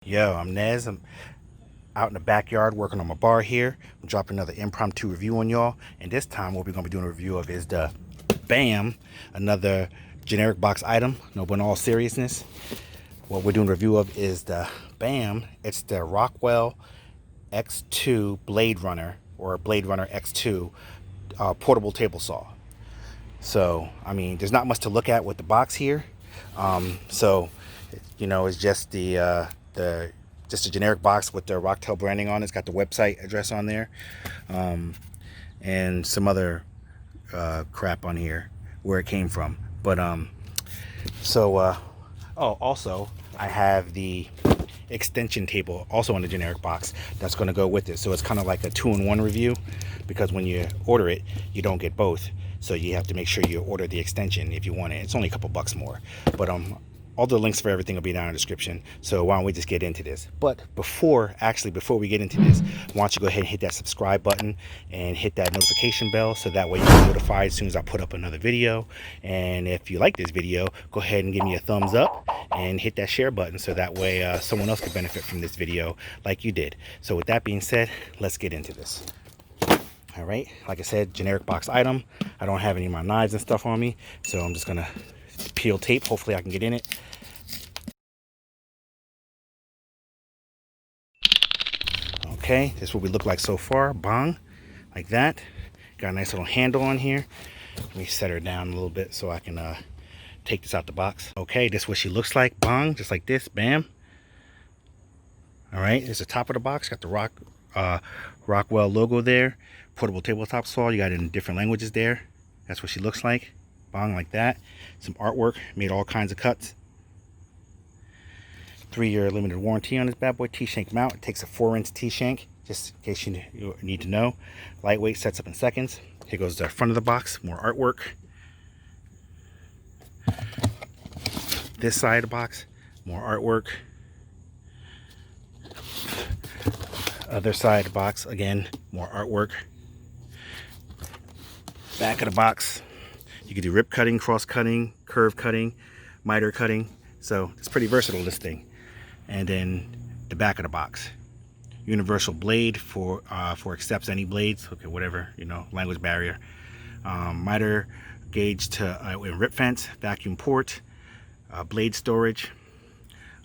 Yo, I'm Nez. I'm out in the backyard working on my bar here. I'm dropping another impromptu review on y'all. And this time what we're going to be doing a review of is the BAM, another generic box item. No, but in all seriousness, what we're doing a review of is the BAM. It's the Rockwell X2 Bladerunner, or Bladerunner X2 portable table saw. So, I mean, there's not much to look at with the box here. It's just just a generic box with the Rockwell branding on it. It's got the website address on there, and some other crap on here where it came from. But also I have the extension table also in the generic box that's going to go with it. So it's kind of like a 2-in-1 review, because when you order it, you don't get both. So you have to make sure you order the extension if you want it. It's only a couple bucks more, but all the links for everything will be down in the description. So why don't we just get into this? But before we get into this, why don't you go ahead and hit that subscribe button and hit that notification bell, so that way you get notified as soon as I put up another video. And if you like this video, go ahead and give me a thumbs up and hit that share button, so that way someone else could benefit from this video like you did. So with that being said, let's get into this. All right, like I said, generic box item. I don't have any of my knives and stuff on me, so I'm just gonna peel tape. Hopefully I can get in it. Okay, this is what we look like so far. Bong, like that. Got a nice little handle on here. Let me set her down a little bit so I can take this out the box. Okay, this is what she looks like. Bong, just like this. Bam. All right, there's the top of the box. Got the Rockwell logo there. Portable tabletop saw. You got it in different languages there. That's what she looks like. Bong, like that. Some artwork. Made all kinds of cuts. 3-year limited warranty on this bad boy. T-shank mount. It takes a 4-inch T-shank, just in case you need to know. Lightweight, sets up in seconds. Here goes the front of the box. More artwork. This side of the box. More artwork. Other side of the box. Again, more artwork. Back of the box. You can do rip cutting, cross cutting, curve cutting, miter cutting. So it's pretty versatile, this thing. And then the back of the box, universal blade for accepts any blades. Okay, whatever, language barrier. Miter gauge to rip fence, vacuum port, blade storage.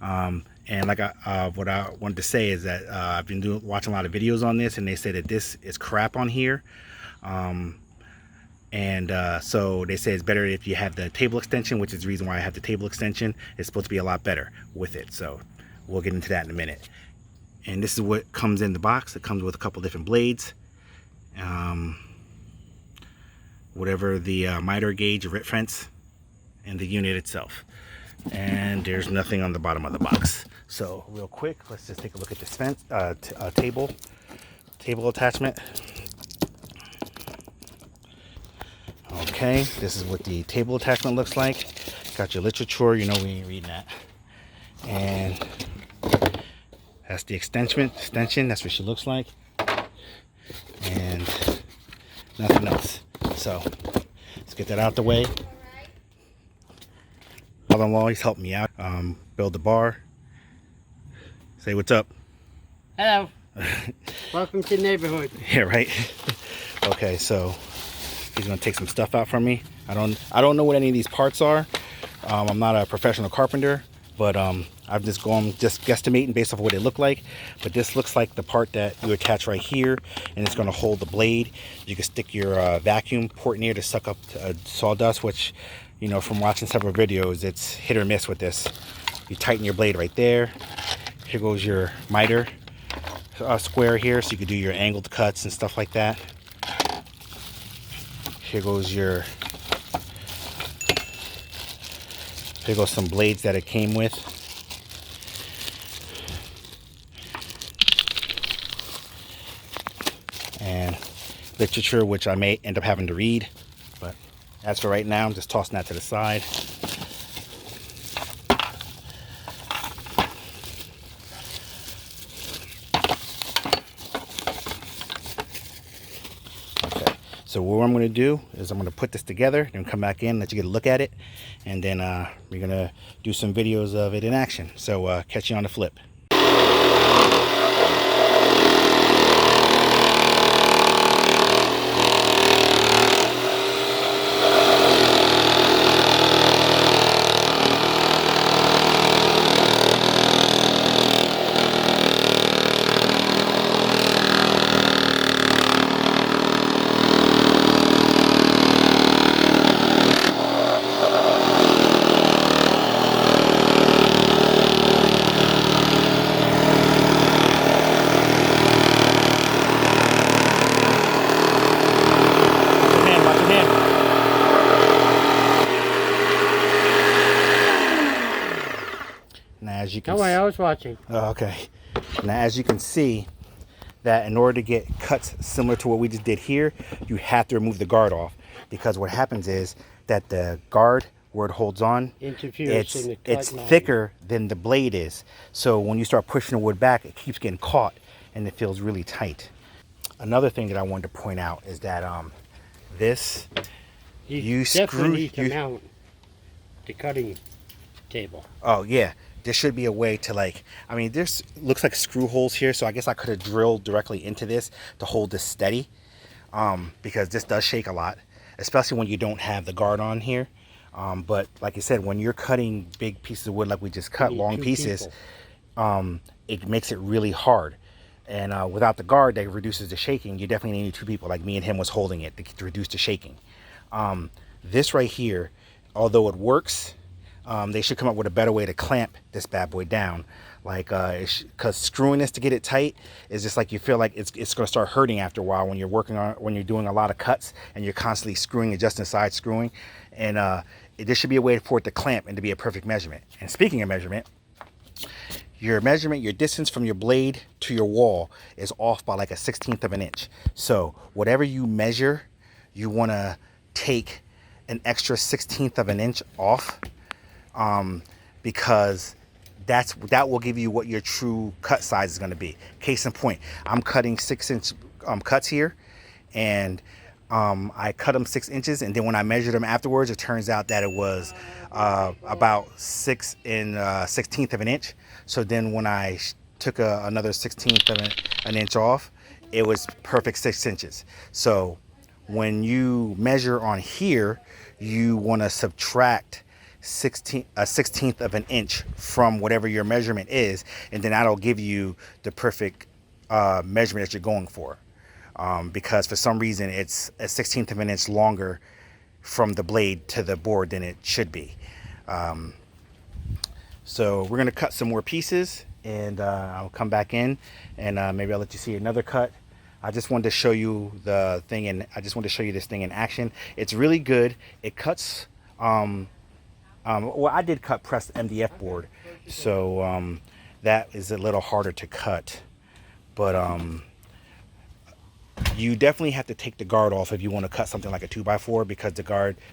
And like what I wanted to say is that I've been watching a lot of videos on this, and they say that this is crap on here. So they say it's better if you have the table extension, which is the reason why I have the table extension. It's supposed to be a lot better with it. So we'll get into that in a minute. And this is what comes in the box. It comes with a couple different blades. Whatever the miter gauge, rip fence, and the unit itself. And there's nothing on the bottom of the box. So real quick, let's just take a look at this table attachment. Okay, this is what the table attachment looks like. Got your literature, we ain't reading that. And that's the extension, that's what she looks like. And nothing else. So let's get that out the way. Father-in-law, he's helping me out. Build the bar. Say what's up. Hello. Welcome to the neighborhood. Yeah, right. Okay, so he's gonna take some stuff out from me. I don't know what any of these parts are. I'm not a professional carpenter, but I've just guesstimating based off of what they look like. But this looks like the part that you attach right here, and it's gonna hold the blade. You can stick your vacuum port near to suck up sawdust, which, from watching several videos, it's hit or miss with this. You tighten your blade right there. Here goes your miter square here, so you can do your angled cuts and stuff like that. Here goes some blades that it came with. And literature, which I may end up having to read. But as for right now, I'm just tossing that to the side. So what I'm going to do is I'm going to put this together and come back in, let you get a look at it, and then we're going to do some videos of it in action. So catch you on the flip. As you can No way, I was watching. okay. Now, as you can see, that in order to get cuts similar to what we just did here, you have to remove the guard off, because what happens is that the guard, where it holds on, it's thicker than the blade is. So when you start pushing the wood back, it keeps getting caught and it feels really tight. Another thing that I wanted to point out is that this you definitely need to mount the cutting table. Oh yeah. There should be a way to, like, I mean, this looks like screw holes here, so I guess I could have drilled directly into this to hold this steady, because this does shake a lot, especially when you don't have the guard on here. But like I said, when you're cutting big pieces of wood like we just cut, long pieces, it makes it really hard. And without the guard that reduces the shaking, you definitely need two people, like me and him was holding it to reduce the shaking. This right here, although it works, they should come up with a better way to clamp this bad boy down, like because screwing this to get it tight is just like, you feel like it's going to start hurting after a while when you're doing a lot of cuts and you're constantly screwing, adjusting side screwing. And there should be a way for it to clamp and to be a perfect measurement. And speaking of measurement, your distance from your blade to your wall is off by like a 1/16 of an inch. So whatever you measure, you want to take an extra 1/16 of an inch off, because that will give you what your true cut size is going to be. Case in point, I'm cutting 6-inch cuts here, and I cut them 6 inches, and then when I measured them afterwards, it turns out that it was about 6 1/16 of an inch. So then when I took another 1/16 of an inch off, it was perfect 6 inches. So when you measure on here, you want to subtract a 1/16 of an inch from whatever your measurement is, and then that'll give you the perfect measurement that you're going for, because for some reason it's a 1/16 of an inch longer from the blade to the board than it should be. So we're going to cut some more pieces, and I'll come back in, and maybe I'll let you see another cut. I just wanted to show you the thing, and I just wanted to show you this thing in action. It's really good. It cuts well, I did cut pressed MDF board, so that is a little harder to cut, but you definitely have to take the guard off if you want to cut something like a 2x4,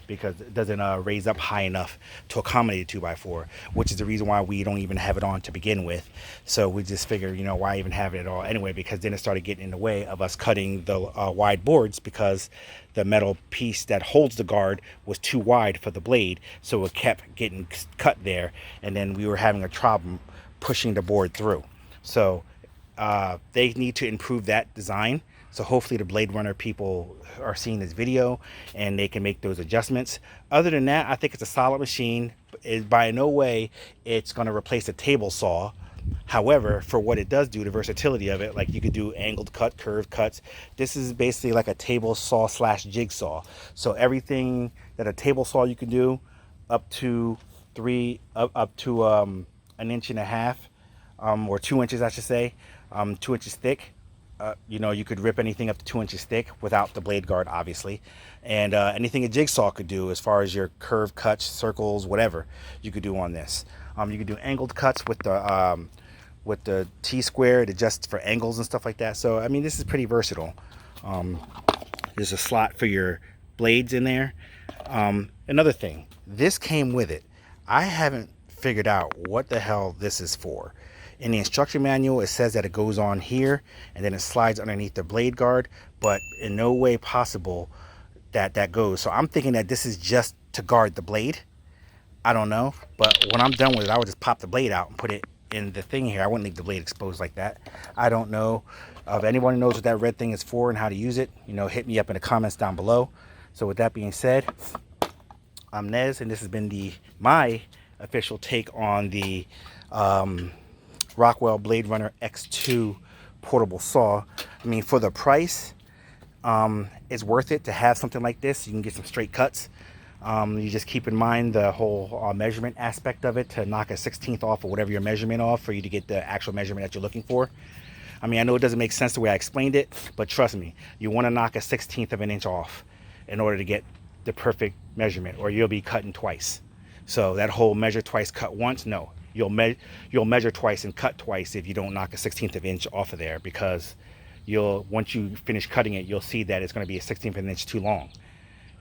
because it doesn't raise up high enough to accommodate a 2x4, which is the reason why we don't even have it on to begin with. So we just figured, why even have it at all anyway, because then it started getting in the way of us cutting the wide boards, because the metal piece that holds the guard was too wide for the blade, so it kept getting cut there, and then we were having a problem pushing the board through. So they need to improve that design. So hopefully the Bladerunner people are seeing this video and they can make those adjustments. Other than that, I think it's a solid machine. By no way it's going to replace a table saw. However, for what it does do, the versatility of it, like you could do angled cut, curved cuts. This is basically like a table saw / jigsaw. So everything that a table saw you can do, up to an inch and a half, or 2 inches, I should say, 2 inches thick. You could rip anything up to 2 inches thick without the blade guard, obviously. And anything a jigsaw could do, as far as your curved cuts, circles, whatever, you could do on this. You could do angled cuts with the T-square, to adjust for angles and stuff like that. So, I mean, this is pretty versatile. There's a slot for your blades in there. Another thing, this came with it. I haven't figured out what the hell this is for. In the instruction manual, it says that it goes on here and then it slides underneath the blade guard, but in no way possible that goes. So I'm thinking that this is just to guard the blade. I don't know, but when I'm done with it, I would just pop the blade out and put it in the thing here. I wouldn't leave the blade exposed like that. I don't know if anyone knows what that red thing is for and how to use it. You know, hit me up in the comments down below. So with that being said, I'm Nez, and this has been my official take on the Rockwell Bladerunner X2 portable saw. I mean, for the price, it's worth it to have something like this. You can get some straight cuts. You just keep in mind the whole measurement aspect of it, to knock a 16th off or whatever your measurement off for you to get the actual measurement that you're looking for. I mean, I know it doesn't make sense the way I explained it, but trust me, you want to knock a 16th of an inch off in order to get the perfect measurement, or you'll be cutting twice. So that whole measure twice, cut once, no. You'll measure twice and cut twice if you don't knock a 16th of an inch off of there, because once you finish cutting it, you'll see that it's going to be a 16th of an inch too long.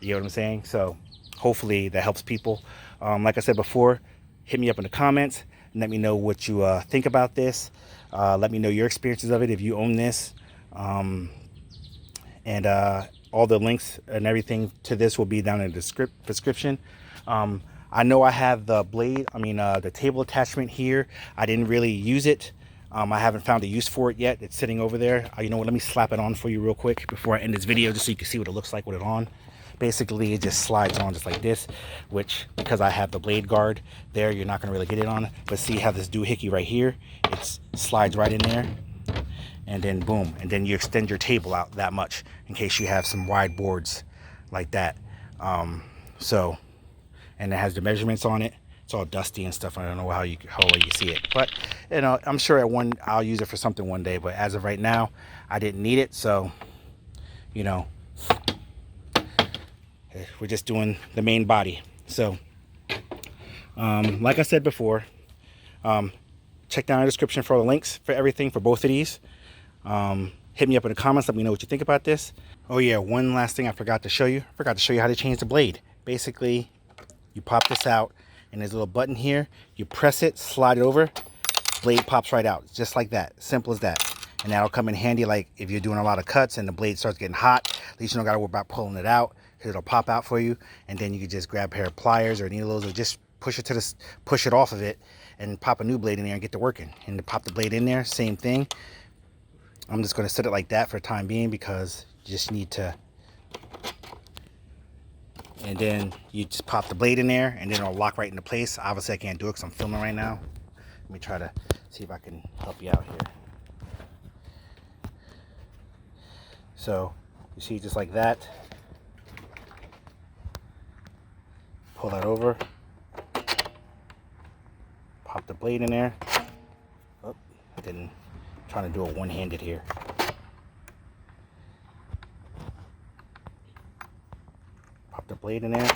You know what I'm saying? So hopefully that helps people. Like I said before, hit me up in the comments and let me know what you think about this. Let me know your experiences of it if you own this. And all the links and everything to this will be down in the description. I know I have the blade, the table attachment here. I didn't really use it. I haven't found a use for it yet. It's sitting over there. You know what, let me slap it on for you real quick before I end this video, just so you can see what it looks like with it on. Basically, it just slides on just like this, which, because I have the blade guard there, you're not gonna really get it on. But see how this doohickey right here, it slides right in there, and then boom, and then you extend your table out that much in case you have some wide boards like that. And it has the measurements on it. It's all dusty and stuff. I don't know how well you see it, but you know, I'm sure I'll use it for something one day. But as of right now, I didn't need it, so you know, we're just doing the main body. So like I said before, check down the description for all the links for everything for both of these. Hit me up in the comments, let me know what you think about this. Oh yeah, one last thing I forgot to show you. I forgot to show you how to change the blade. Basically, you pop this out, and there's a little button here. You press it, slide it over, blade pops right out, just like that. Simple as that. And that'll come in handy, like if you're doing a lot of cuts and the blade starts getting hot, at least you don't gotta worry about pulling it out. It'll pop out for you, and then you can just grab a pair of pliers or needles, or just push it off of it and pop a new blade in there and get to working. And to pop the blade in there, same thing. I'm just going to set it like that for the time being, because you just need to, and then you just pop the blade in there and then it'll lock right into place. Obviously I can't do it because I'm filming right now. Let me try to see if I can help you out here. So you see, just like that, pull that over, pop the blade in there. Oh, I didn't. Trying to do it one-handed here. Pop the blade in there,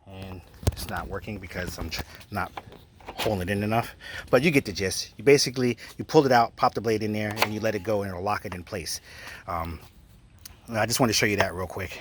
and it's not working because I'm not holding it in enough, but you get the gist. You pull it out, pop the blade in there, and you let it go, and it'll lock it in place. I just wanted to show you that real quick.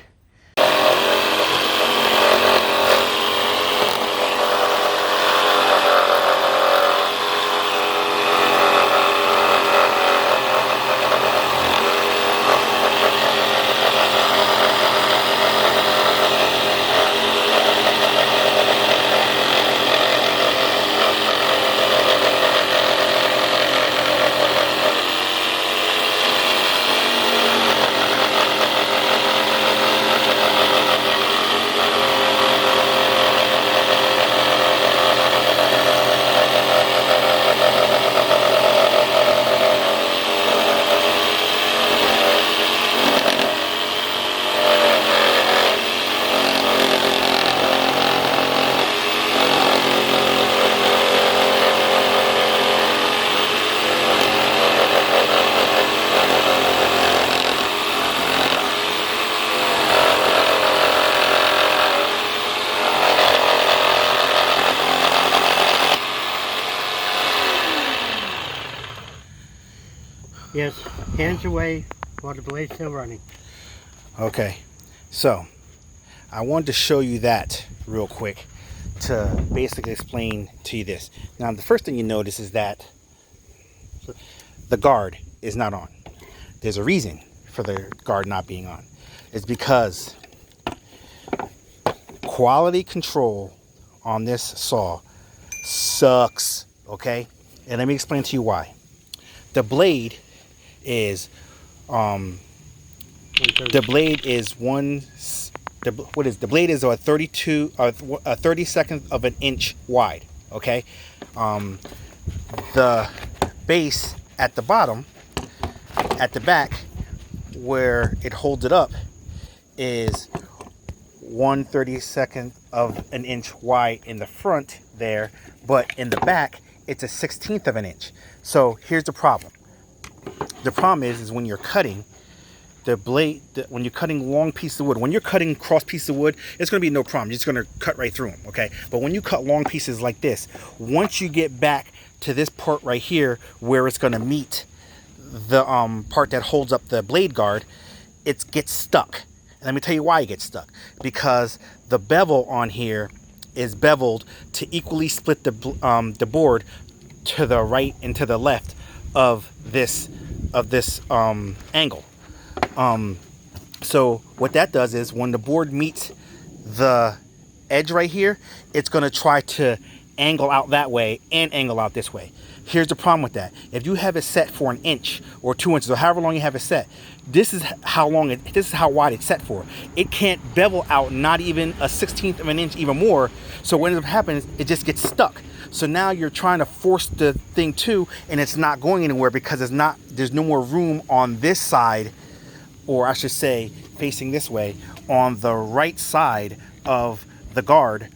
Yes, hands away while the blade's still running. Okay, so I wanted to show you that real quick to basically explain to you this. Now, the first thing you notice is that the guard is not on. There's a reason for the guard not being on. It's because quality control on this saw sucks, okay? And let me explain to you why. The blade is the blade is the blade is a 32 of an inch wide. Okay, the base at the bottom, at the back, where it holds it up, is 1/32 of an inch wide in the front there, but in the back it's a 1/16 of an inch. So here's the problem. The problem is when you're cutting the blade, when you're cutting long pieces of wood, when you're cutting cross pieces of wood, it's going to be no problem. You're just going to cut right through them, okay? But when you cut long pieces like this, once you get back to this part right here where it's going to meet the part that holds up the blade guard, it gets stuck. And let me tell you why it gets stuck. Because the bevel on here is beveled to equally split the board to the right and to the left of this angle. So what that does is when the board meets the edge right here, it's going to try to angle out that way and angle out this way. Here's the problem with that. If you have it set for 1 inch or 2 inches or however long you have it set, this is how wide it's set for. It can't bevel out not even a 1/16 of an inch, even more. So what ends up happening is it just gets stuck. So now you're trying to force the thing too, and it's not going anywhere because there's no more room on this side, or I should say facing this way, on the right side of the guard.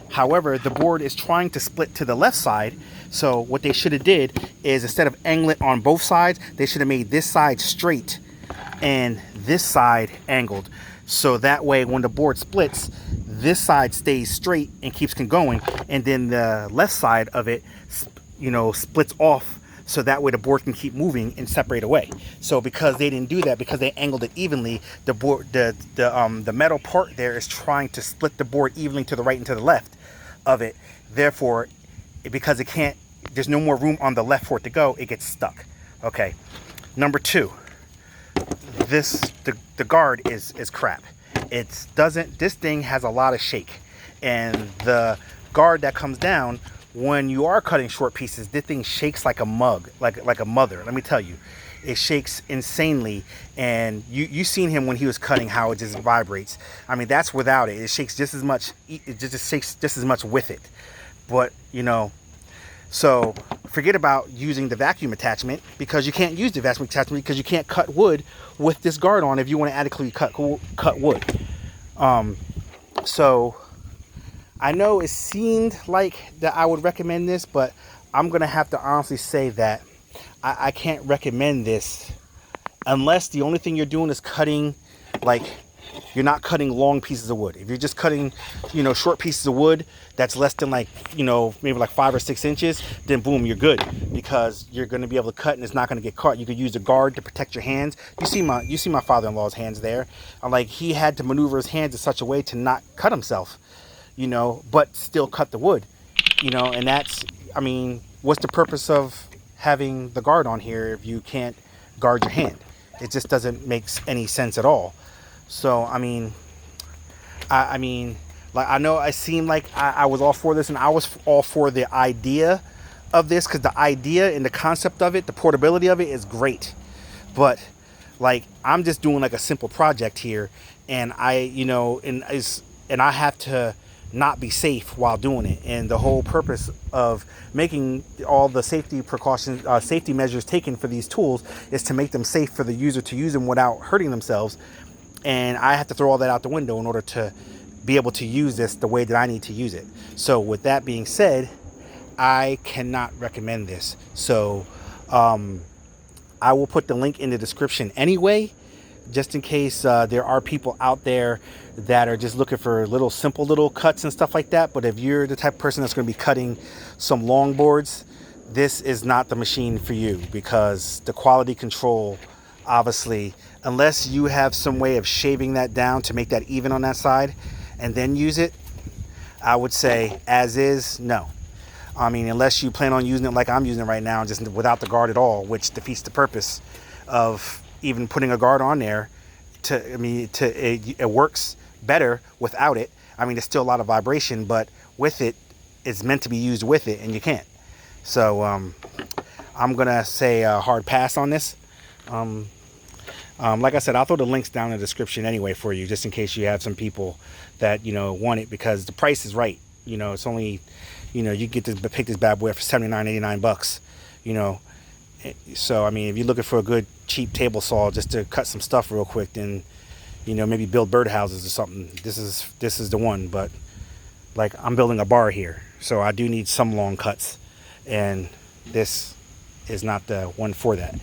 However, the board is trying to split to the left side. So what they should have did is, instead of angling it on both sides, they should have made this side straight and this side angled. So that way when the board splits, this side stays straight and keeps going, and then the left side of it, splits off. So that way the board can keep moving and separate away. So because they didn't do that, because they angled it evenly, the board, the metal part there is trying to split the board evenly to the right and to the left of it. Therefore, because it can't, there's no more room on the left for it to go, it gets stuck. Okay. Number two, the guard is crap. This thing has a lot of shake, and the guard that comes down, when you are cutting short pieces, this thing shakes like a mother. Let me tell you, it shakes insanely. And you seen him when he was cutting, how it just vibrates. I mean, that's without it. It shakes just as much. It just shakes just as much with it. But so forget about using the vacuum attachment, because you can't use the vacuum attachment because you can't cut wood with this guard on if you want to adequately cut wood. So I know it seemed like that I would recommend this, but I'm going to have to honestly say that I can't recommend this unless the only thing you're doing is cutting, like, you're not cutting long pieces of wood. If you're just cutting, short pieces of wood that's less than maybe like 5 or 6 inches, then boom, you're good, because you're going to be able to cut and it's not going to get caught. You could use the guard to protect your hands. You see my father-in-law's hands there. He had to maneuver his hands in such a way to not cut himself, but still cut the wood, and that's, what's the purpose of having the guard on here if you can't guard your hand? It just doesn't make any sense at all. So, I know I seemed like I was all for this, and I was all for the idea of this, because the idea and the concept of it, the portability of it is great. But, I'm just doing a simple project here, and I have to not be safe while doing it. And the whole purpose of making all the safety precautions, safety measures taken for these tools is to make them safe for the user to use them without hurting themselves. And I have to throw all that out the window in order to be able to use this the way that I need to use it. So with that being said, I cannot recommend this. So I will put the link in the description anyway, just in case there are people out there that are just looking for simple little cuts and stuff like that. But if you're the type of person that's going to be cutting some long boards, this is not the machine for you, because the quality control, obviously, unless you have some way of shaving that down to make that even on that side and then use it, I would say as is, no. Unless you plan on using it like I'm using it right now, just without the guard at all, which defeats the purpose of even putting a guard on there. It works better without it. There's still a lot of vibration, but with it, it's meant to be used with it, and you can't. So I'm gonna say a hard pass on this. Like I said, I'll throw the links down in the description anyway for you, just in case you have some people that, you know, want it, because the price is right. You know, it's only, you know, you get to pick this bad boy up for $79.89, you know. So, I mean, if you're looking for a good cheap table saw just to cut some stuff real quick, then, you know, maybe build birdhouses or something, this is the one. But like, I'm building a bar here, so I do need some long cuts, and this is not the one for that.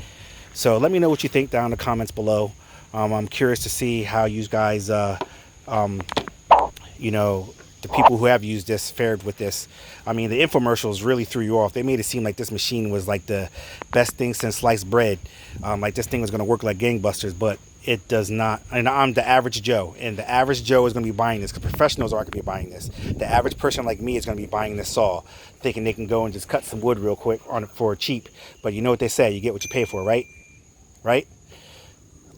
So let me know what you think down in the comments below. I'm curious to see how you guys, you know, the people who have used this fared with this. I mean, the infomercials really threw you off. They made it seem like this machine was like the best thing since sliced bread. Like this thing was going to work like gangbusters, but it does not. And I'm the average Joe, and the average Joe is going to be buying this, because professionals aren't going to be buying this. The average person like me is going to be buying this saw, thinking they can go and just cut some wood real quick on it for cheap. But you know what they say, you get what you pay for, right? Right?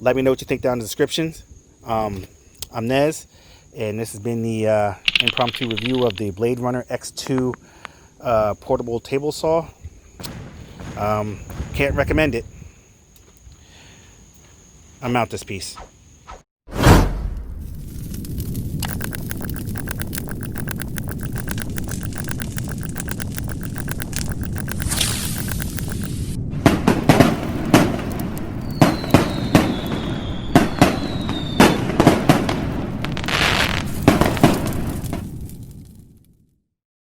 Let me know what you think down in the descriptions. I'm Nez, and this has been the impromptu review of the Bladerunner X2 portable table saw. Can't recommend it. I'm out this piece.